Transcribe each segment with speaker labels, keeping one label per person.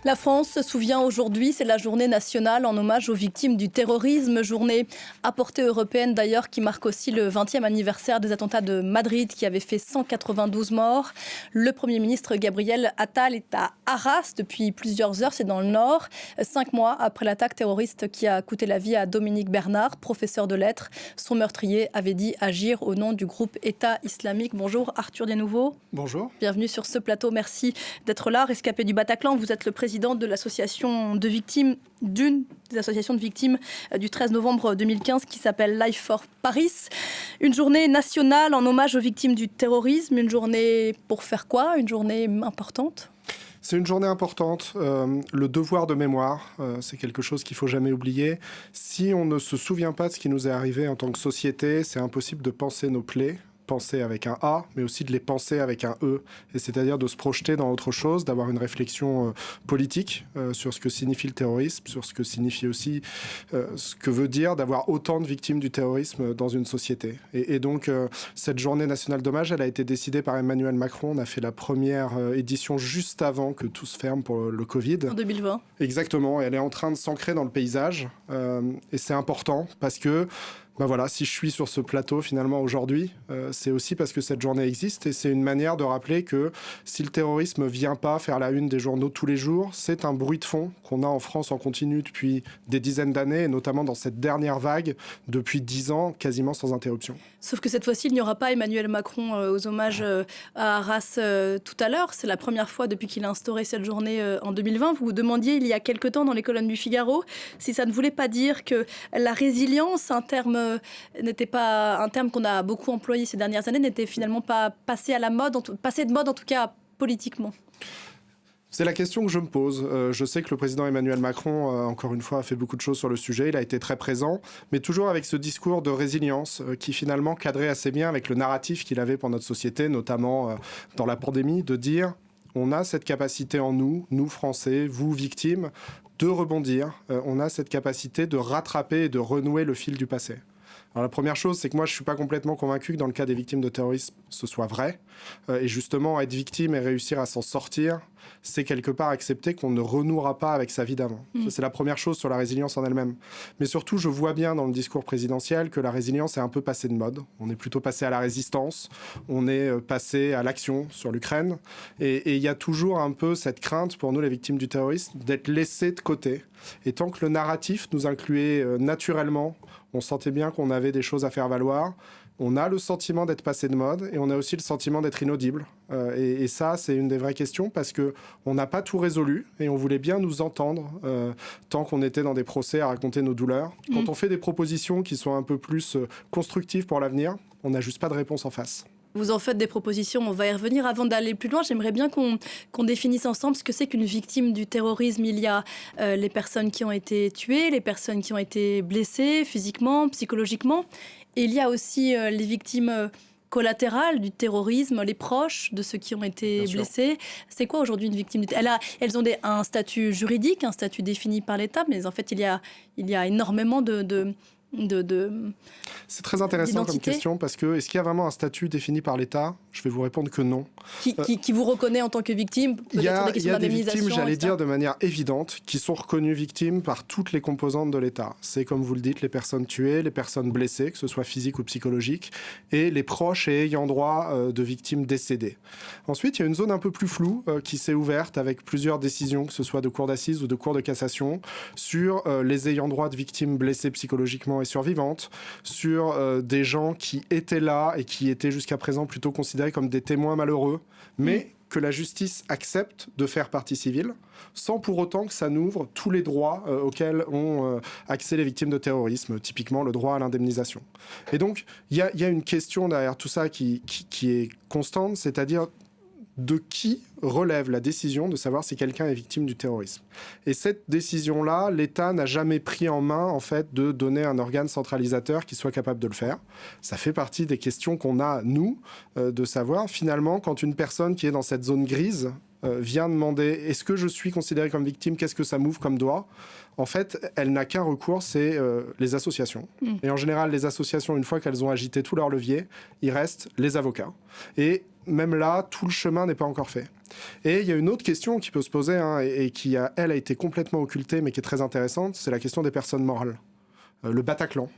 Speaker 1: La France se souvient aujourd'hui, c'est la journée nationale en hommage aux victimes du terrorisme, journée à portée européenne d'ailleurs qui marque aussi le 20e anniversaire des attentats de Madrid qui avaient fait 192 morts. Le Premier ministre Gabriel Attal est à Arras depuis plusieurs heures, c'est dans le nord, 5 mois après l'attaque terroriste qui a coûté la vie à Dominique Bernard, professeur de lettres. Son meurtrier avait dit agir au nom du groupe État islamique. Bonjour Arthur Desnouveaux.
Speaker 2: Bonjour.
Speaker 1: Bienvenue sur ce plateau, merci d'être là. Rescapé du Bataclan, vous êtes le président de l'association de victimes, d'une des associations de victimes du 13 novembre 2015 qui s'appelle Life for Paris. Une journée nationale en hommage aux victimes du terrorisme. Une journée pour faire quoi? Une journée importante?
Speaker 2: C'est une journée importante. Le devoir de mémoire, c'est quelque chose qu'il ne faut jamais oublier. Si on ne se souvient pas de ce qui nous est arrivé en tant que société, c'est impossible de penser nos plaies. Penser avec un A, mais aussi de les penser avec un E, et c'est-à-dire de se projeter dans autre chose, d'avoir une réflexion politique sur ce que signifie le terrorisme, sur ce que signifie aussi ce que veut dire d'avoir autant de victimes du terrorisme dans une société. Et donc, cette journée nationale d'hommage, elle a été décidée par Emmanuel Macron. On a fait la première édition juste avant que tout se ferme pour le Covid.
Speaker 1: En 2020.
Speaker 2: Exactement, et elle est en train de s'ancrer dans le paysage, et c'est important parce que voilà, si je suis sur ce plateau finalement aujourd'hui, c'est aussi parce que cette journée existe et c'est une manière de rappeler que si le terrorisme ne vient pas faire la une des journaux tous les jours, c'est un bruit de fond qu'on a en France en continu depuis des dizaines d'années et notamment dans cette dernière vague depuis 10 ans, quasiment sans interruption.
Speaker 1: Sauf que cette fois-ci, il n'y aura pas Emmanuel Macron aux hommages à Arras tout à l'heure. C'est la première fois depuis qu'il a instauré cette journée en 2020. Vous vous demandiez il y a quelque temps dans les colonnes du Figaro si ça ne voulait pas dire que la résilience, n'était pas un terme qu'on a beaucoup employé ces dernières années, n'était finalement pas passé à la mode, passé de mode en tout cas politiquement.
Speaker 2: C'est la question que je me pose. Je sais que le président Emmanuel Macron, encore une fois, a fait beaucoup de choses sur le sujet. Il a été très présent, mais toujours avec ce discours de résilience qui finalement cadrait assez bien avec le narratif qu'il avait pour notre société, notamment dans la pandémie, de dire on a cette capacité en nous, nous Français, vous victimes, de rebondir. On a cette capacité de rattraper et de renouer le fil du passé. Alors la première chose, c'est que moi, je ne suis pas complètement convaincu que dans le cas des victimes de terrorisme, ce soit vrai. Et justement, être victime et réussir à s'en sortir, c'est quelque part accepter qu'on ne renouera pas avec sa vie d'avant. Ça, c'est la première chose sur la résilience en elle-même. Mais surtout, je vois bien dans le discours présidentiel que la résilience est un peu passée de mode. On est plutôt passé à la résistance, on est passé à l'action sur l'Ukraine. Et il y a toujours un peu cette crainte pour nous, les victimes du terrorisme, d'être laissés de côté. Et tant que le narratif nous incluait naturellement, on sentait bien qu'on avait des choses à faire valoir. On a le sentiment d'être passé de mode et on a aussi le sentiment d'être inaudible. Et ça, c'est une des vraies questions parce qu'on n'a pas tout résolu et on voulait bien nous entendre tant qu'on était dans des procès à raconter nos douleurs. Quand on fait des propositions qui sont un peu plus constructives pour l'avenir, on n'a juste pas de réponse en face.
Speaker 1: Vous en faites des propositions, on va y revenir. Avant d'aller plus loin, j'aimerais bien qu'on définisse ensemble ce que c'est qu'une victime du terrorisme. Il y a les personnes qui ont été tuées, les personnes qui ont été blessées physiquiquement, psychologiquement. Et il y a aussi les victimes collatérales du terrorisme, les proches de ceux qui ont été blessés. C'est quoi aujourd'hui une victime? Elles ont un statut juridique, un statut défini par l'État, mais en fait, il y a énormément
Speaker 2: C'est très intéressant comme question parce que est-ce qu'il y a vraiment un statut défini par l'État? Je vais vous répondre que non.
Speaker 1: Qui vous reconnaît en tant que victime?
Speaker 2: Il y a des victimes, j'allais dire de manière évidente, qui sont reconnues victimes par toutes les composantes de l'État. C'est comme vous le dites, les personnes tuées, les personnes blessées, que ce soit physique ou psychologique, et les proches et ayants droit de victimes décédées. Ensuite, il y a une zone un peu plus floue qui s'est ouverte avec plusieurs décisions, que ce soit de cour d'assises ou de cour de cassation, sur les ayants droit de victimes blessées psychologiquement et survivantes, sur des gens qui étaient là et qui étaient jusqu'à présent plutôt considérés comme des témoins malheureux, mais que la justice accepte de faire partie civile, sans pour autant que ça n'ouvre tous les droits auxquels ont accès les victimes de terrorisme, typiquement le droit à l'indemnisation. Et donc, il y a une question derrière tout ça qui est constante, c'est-à-dire de qui relève la décision de savoir si quelqu'un est victime du terrorisme. Et cette décision-là, l'État n'a jamais pris en main, en fait, de donner un organe centralisateur qui soit capable de le faire. Ça fait partie des questions qu'on a, nous, de savoir, finalement, quand une personne qui est dans cette zone grise vient demander « Est-ce que je suis considéré comme victime ? Qu'est-ce que ça m'ouvre comme droit ?» En fait, elle n'a qu'un recours, c'est les associations. Et en général, les associations, une fois qu'elles ont agité tous leurs leviers, il reste les avocats. Et même là, tout le chemin n'est pas encore fait. Et il y a une autre question qui peut se poser, et qui, elle, a été complètement occultée, mais qui est très intéressante, c'est la question des personnes morales. Le Bataclan.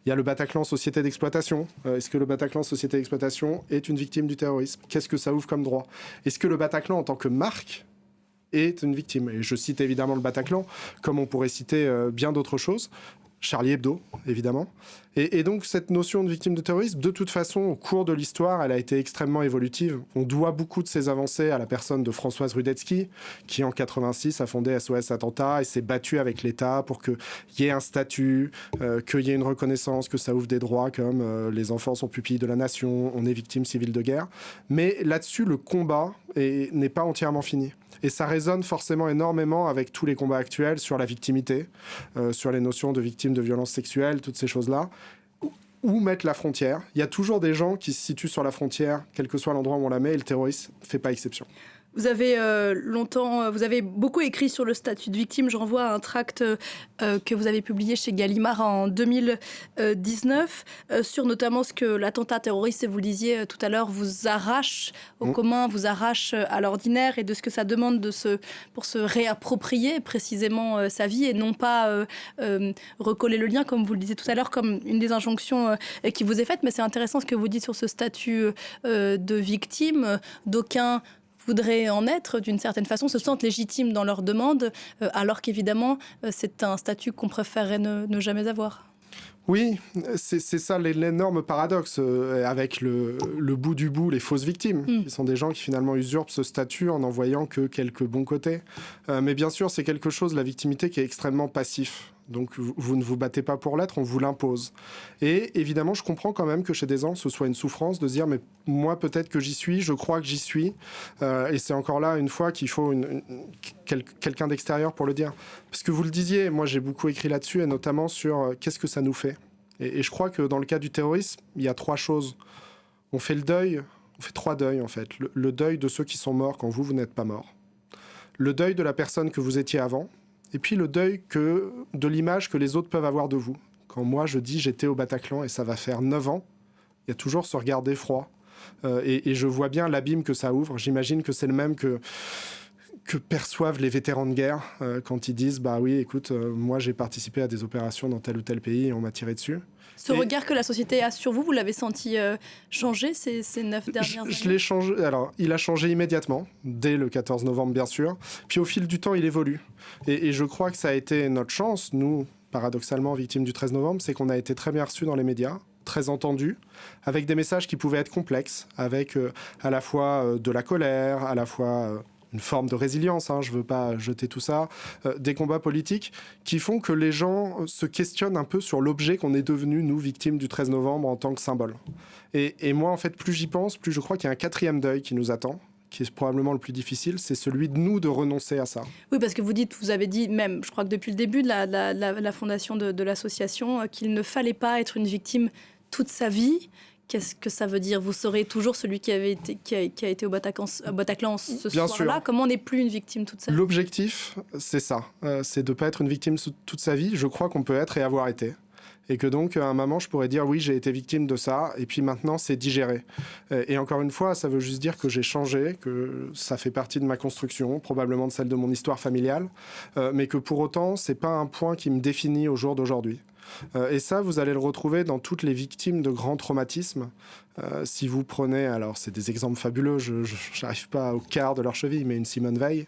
Speaker 2: Il y a le Bataclan Société d'Exploitation. Est-ce que le Bataclan Société d'Exploitation est une victime du terrorisme ? Qu'est-ce que ça ouvre comme droit ? Est-ce que le Bataclan, en tant que marque, est une victime ? Et je cite évidemment le Bataclan, comme on pourrait citer bien d'autres choses. Charlie Hebdo, évidemment. Et donc, cette notion de victime de terrorisme, de toute façon, au cours de l'histoire, elle a été extrêmement évolutive. On doit beaucoup de ces avancées à la personne de Françoise Rudetsky, qui, en 86, a fondé SOS Attentat et s'est battue avec l'État pour qu'il y ait un statut, qu'il y ait une reconnaissance, que ça ouvre des droits comme les enfants sont pupilles de la nation, on est victime civile de guerre. Mais là-dessus, le combat n'est pas entièrement fini. Et ça résonne forcément énormément avec tous les combats actuels sur la victimité, sur les notions de victimes de violences sexuelles, toutes ces choses-là. Où mettre la frontière ? Il y a toujours des gens qui se situent sur la frontière, quel que soit l'endroit où on la met, et le terrorisme ne fait pas exception.
Speaker 1: Vous avez vous avez beaucoup écrit sur le statut de victime. Je renvoie à un tract que vous avez publié chez Gallimard en 2019 sur notamment ce que l'attentat terroriste, vous le disiez tout à l'heure, vous arrache au commun, vous arrache à l'ordinaire, et de ce que ça demande pour se réapproprier précisément sa vie et non pas recoller le lien, comme vous le disiez tout à l'heure, comme une des injonctions qui vous est faite. Mais c'est intéressant ce que vous dites sur ce statut de victime. D'aucuns voudraient en être, d'une certaine façon, se sentent légitimes dans leurs demandes, alors qu'évidemment, c'est un statut qu'on préférerait ne jamais avoir.
Speaker 2: Oui, c'est ça l'énorme paradoxe avec le bout du bout, les fausses victimes, qui sont des gens qui finalement usurpent ce statut en n'en voyant que quelques bons côtés. Mais bien sûr, c'est quelque chose, la victimité, qui est extrêmement passif. Donc vous ne vous battez pas pour l'être, on vous l'impose. Et évidemment, je comprends quand même que chez des gens, ce soit une souffrance de se dire, mais moi peut-être que j'y suis, je crois que j'y suis. Et c'est encore là, une fois, qu'il faut quelqu'un d'extérieur pour le dire. Parce que vous le disiez, moi j'ai beaucoup écrit là-dessus, et notamment sur qu'est-ce que ça nous fait. Et je crois que dans le cas du terrorisme, il y a trois choses. On fait le deuil, on fait trois deuils en fait. Le deuil de ceux qui sont morts quand vous n'êtes pas mort. Le deuil de la personne que vous étiez avant. Et puis le deuil de l'image que les autres peuvent avoir de vous. Quand moi je dis j'étais au Bataclan et ça va faire 9 ans, il y a toujours ce regard d'effroi. Et je vois bien l'abîme que ça ouvre. J'imagine que c'est le même que perçoivent les vétérans de guerre quand ils disent « Bah oui, écoute, moi j'ai participé à des opérations dans tel ou tel pays et on m'a tiré dessus ».
Speaker 1: Ce regard que la société a sur vous, vous l'avez senti changer ces 9 dernières années ?
Speaker 2: Je l'ai changé. Alors, il a changé immédiatement, dès le 14 novembre, bien sûr. Puis au fil du temps, il évolue. Et je crois que ça a été notre chance, nous, paradoxalement, victimes du 13 novembre, c'est qu'on a été très bien reçus dans les médias, très entendus, avec des messages qui pouvaient être complexes, avec à la fois de la colère, à la fois une forme de résilience, je ne veux pas jeter tout ça, des combats politiques qui font que les gens se questionnent un peu sur l'objet qu'on est devenu, nous, victimes du 13 novembre, en tant que symbole. Et moi, en fait, plus j'y pense, plus je crois qu'il y a un quatrième deuil qui nous attend, qui est probablement le plus difficile, c'est celui de nous de renoncer à ça.
Speaker 1: Oui, parce que vous avez dit même, je crois que depuis le début de la fondation de l'association, qu'il ne fallait pas être une victime toute sa vie. Qu'est-ce que ça veut dire ? Vous serez toujours celui qui a été au Bataclan ce soir-là. Comment on n'est plus une victime toute sa vie ?
Speaker 2: L'objectif, c'est ça. C'est de ne pas être une victime toute sa vie. Je crois qu'on peut être et avoir été. Et que donc, à un moment, je pourrais dire, oui, j'ai été victime de ça, et puis maintenant, c'est digéré. Et encore une fois, ça veut juste dire que j'ai changé, que ça fait partie de ma construction, probablement de celle de mon histoire familiale, mais que pour autant, c'est pas un point qui me définit au jour d'aujourd'hui. Et ça, vous allez le retrouver dans toutes les victimes de grands traumatismes. Si vous prenez, alors c'est des exemples fabuleux, je n'arrive pas au quart de leur cheville, mais une Simone Veil,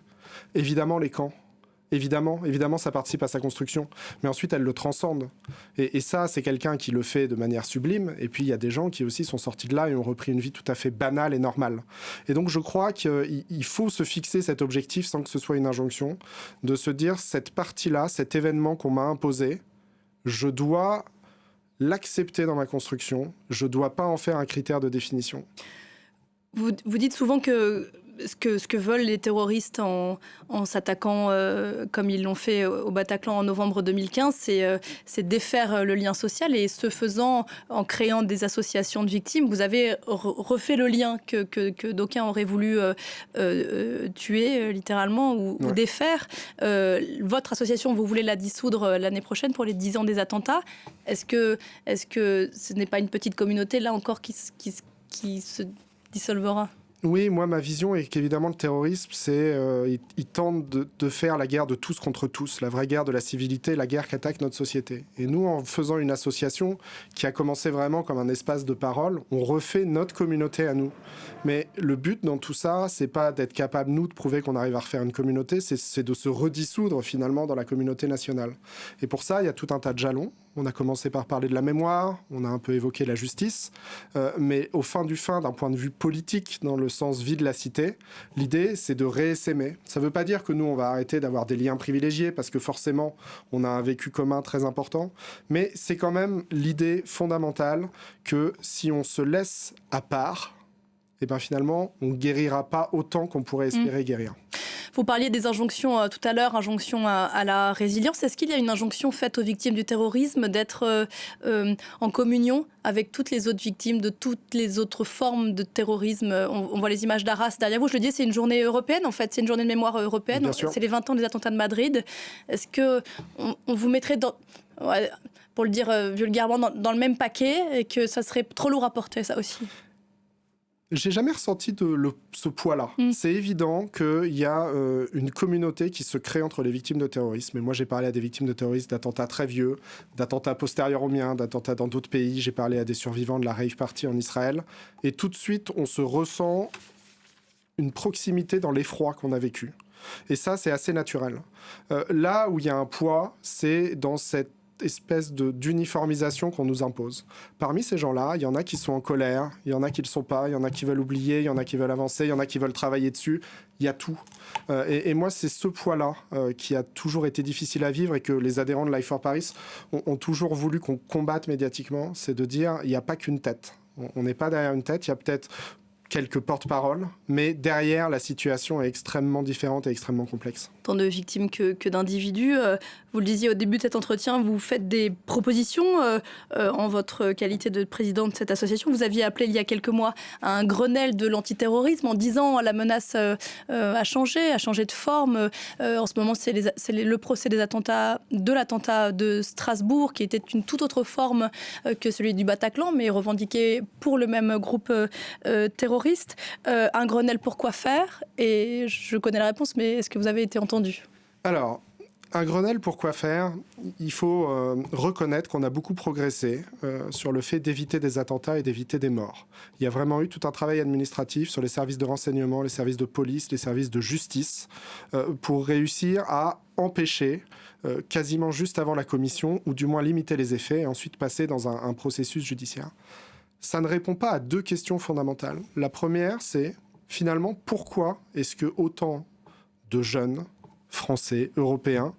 Speaker 2: évidemment les camps. Évidemment, ça participe à sa construction. Mais ensuite, elle le transcende. Et ça, c'est quelqu'un qui le fait de manière sublime. Et puis, il y a des gens qui aussi sont sortis de là et ont repris une vie tout à fait banale et normale. Et donc, je crois qu'il faut se fixer cet objectif sans que ce soit une injonction, de se dire, cette partie-là, cet événement qu'on m'a imposé, je dois l'accepter dans ma construction. Je ne dois pas en faire un critère de définition.
Speaker 1: Vous dites souvent que ce que veulent les terroristes en s'attaquant, comme ils l'ont fait au Bataclan en novembre 2015, c'est défaire le lien social. Et ce faisant, en créant des associations de victimes, vous avez refait le lien que d'aucuns auraient voulu tuer, littéralement, ou défaire. Votre association, vous voulez la dissoudre l'année prochaine pour les 10 ans des attentats. Est-ce que ce n'est pas une petite communauté, là encore, qui se dissolvera ?
Speaker 2: Oui, moi, ma vision est qu'évidemment, le terrorisme, il tente de faire la guerre de tous contre tous, la vraie guerre de la civilité, la guerre qui attaque notre société. Et nous, en faisant une association qui a commencé vraiment comme un espace de parole, on refait notre communauté à nous. Mais le but dans tout ça, c'est pas d'être capable, nous, de prouver qu'on arrive à refaire une communauté, c'est de se redissoudre finalement dans la communauté nationale. Et pour ça, il y a tout un tas de jalons. On a commencé par parler de la mémoire, on a un peu évoqué la justice, mais au fin du fin, d'un point de vue politique, dans le sens vie de la cité, l'idée, c'est de réessaimer. Ça ne veut pas dire que nous, on va arrêter d'avoir des liens privilégiés, parce que forcément, on a un vécu commun très important, mais c'est quand même l'idée fondamentale que si on se laisse à part, et ben finalement, on ne guérira pas autant qu'on pourrait espérer guérir.
Speaker 1: Vous parliez des injonctions tout à l'heure, injonctions à la résilience. Est-ce qu'il y a une injonction faite aux victimes du terrorisme d'être en communion avec toutes les autres victimes de toutes les autres formes de terrorisme? On voit les images d'Arras derrière vous. Je le dis, c'est une journée européenne, en fait. C'est une journée de mémoire européenne. C'est les 20 ans des attentats de Madrid. Est-ce qu'on vous mettrait, pour le dire vulgairement, dans le même paquet et que ça serait trop lourd à porter, ça aussi?
Speaker 2: J'ai jamais ressenti ce poids-là. C'est évident qu'il y a une communauté qui se crée entre les victimes de terrorisme. Et moi, j'ai parlé à des victimes de terrorisme d'attentats très vieux, d'attentats postérieurs aux miens, d'attentats dans d'autres pays. J'ai parlé à des survivants de la rave party en Israël. Et tout de suite, on se ressent une proximité dans l'effroi qu'on a vécu. Et ça, c'est assez naturel. Là où il y a un poids, c'est dans cette espèce d'uniformisation qu'on nous impose. Parmi ces gens-là, il y en a qui sont en colère, il y en a qui ne le sont pas, il y en a qui veulent oublier, il y en a qui veulent avancer, il y en a qui veulent travailler dessus. Il y a tout. Et moi, c'est ce poids-là qui a toujours été difficile à vivre et que les adhérents de Life for Paris ont toujours voulu qu'on combatte médiatiquement. C'est de dire, il n'y a pas qu'une tête. On n'est pas derrière une tête, il y a peut-être quelques porte-paroles, mais derrière, la situation est extrêmement différente et extrêmement complexe.
Speaker 1: Tant de victimes que d'individus. Vous le disiez au début de cet entretien, vous faites des propositions en votre qualité de président de cette association. Vous aviez appelé il y a quelques mois à un Grenelle de l'antiterrorisme en disant la menace a changé de forme. En ce moment, c'est le procès de l'attentat de Strasbourg qui était une toute autre forme que celui du Bataclan, mais revendiqué pour le même groupe terroriste. Un Grenelle, pourquoi faire? Et je connais la réponse, mais est-ce que vous avez été entendu?
Speaker 2: Alors, un Grenelle, pourquoi faire? Il faut reconnaître qu'on a beaucoup progressé sur le fait d'éviter des attentats et d'éviter des morts. Il y a vraiment eu tout un travail administratif sur les services de renseignement, les services de police, les services de justice, pour réussir à empêcher, quasiment juste avant la commission, ou du moins limiter les effets, et ensuite passer dans un processus judiciaire. Ça ne répond pas à deux questions fondamentales. La première, c'est finalement pourquoi est-ce que autant de jeunes français, européens,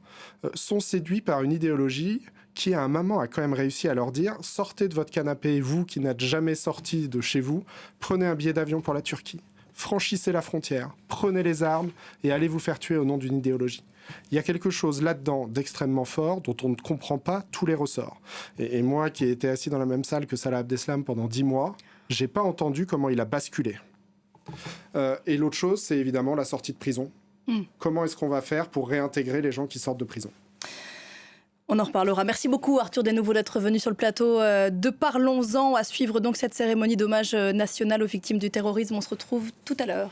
Speaker 2: sont séduits par une idéologie qui, à un moment, a quand même réussi à leur dire « Sortez de votre canapé, vous qui n'êtes jamais sortis de chez vous, prenez un billet d'avion pour la Turquie, franchissez la frontière, prenez les armes et allez vous faire tuer au nom d'une idéologie. » Il y a quelque chose là-dedans d'extrêmement fort dont on ne comprend pas tous les ressorts. Et moi, qui ai été assis dans la même salle que Salah Abdeslam pendant 10 mois, j'ai pas entendu comment il a basculé. Et l'autre chose, c'est évidemment la sortie de prison. Comment est-ce qu'on va faire pour réintégrer les gens qui sortent de prison?
Speaker 1: On en reparlera. Merci beaucoup Arthur Desnouveau d'être venu sur le plateau de Parlons-en. À suivre donc cette cérémonie d'hommage national aux victimes du terrorisme. On se retrouve tout à l'heure.